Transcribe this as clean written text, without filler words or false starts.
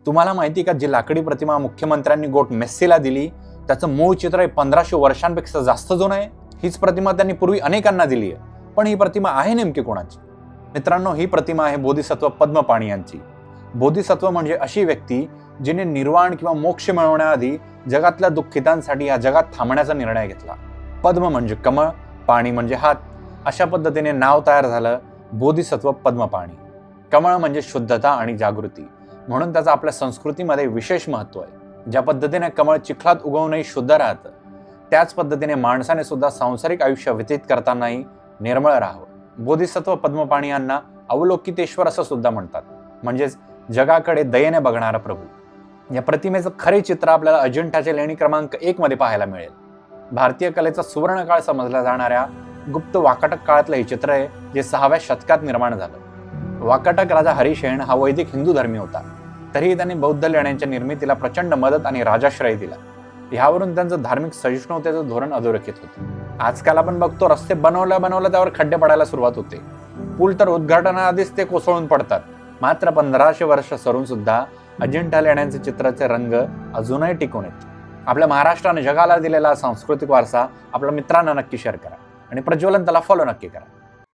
तुम्हाला माहिती का, जी लाकडी प्रतिमा मुख्यमंत्र्यांनी गोट मेस्सीला दिली त्याचं मूळ चित्र 1500 वर्षांपेक्षा जास्त जुनं आहे. हीच प्रतिमा त्यांनी पूर्वी अनेकांना दिली आहे. पण ही प्रतिमा आहे नेमकी कोणाची? मित्रांनो, ही प्रतिमा आहे बोधिसत्व पद्मपाणी यांची. बोधिसत्व म्हणजे अशी व्यक्ती जिने निर्वाण किंवा मोक्ष मिळवण्याआधी जगातल्या दुःखितांसाठी या जगात थांबण्याचा निर्णय घेतला. पद्म म्हणजे कमळ, पाणी म्हणजे हात. अशा पद्धतीने नाव तयार झालं बोधिसत्व पद्मपाणी. कमळ म्हणजे शुद्धता आणि जागृती, म्हणून त्याचं आपल्या संस्कृतीमध्ये विशेष महत्त्व आहे. ज्या पद्धतीने कमळ चिखलात उगवूनही शुद्ध राहतं, त्याच पद्धतीने माणसाने सुद्धा सांसारिक आयुष्य व्यतीत करतानाही निर्मळ राहावं. बोधिसत्व पद्मपाणी यांना अवलोकितेश्वर असं सुद्धा म्हणतात, म्हणजेच जगाकडे दयेने बघणारा प्रभू. या प्रतिमेचं खरे चित्र आपल्याला अजिंठाच्या लेणी क्रमांक 1 मध्ये पाहायला मिळेल. भारतीय कलेचा सुवर्णकाळ समजल्या जाणाऱ्या गुप्त वाकाटक काळातलं हे चित्र आहे, जे 6व्या शतकात निर्माण झालं. वाकाटक राजा हरिसेन हा वैदिक हिंदू धर्मी होता, तरीही त्यांनी बौद्ध लेण्यांच्या निर्मितीला प्रचंड मदत आणि राजाश्रय दिला. ह्यावरून त्यांचं धार्मिक सहिष्णुतेचं धोरण अधोरेखित होतं. आजकाल आपण बघतो, रस्ते बनवल्या त्यावर खड्डे पडायला सुरुवात होते. पूल तर उद्घाटनाआधीच ते कोसळून पडतात. मात्र 1500 वर्ष सरून सुद्धा अजिंठा लेण्यांचे चित्राचे रंग अजूनही टिकून आहेत. आपल्या महाराष्ट्राने जगाला दिलेला सांस्कृतिक वारसा आपल्या मित्रांना नक्की शेअर करा आणि प्रज्वलन त्याला फॉलो नक्की करा.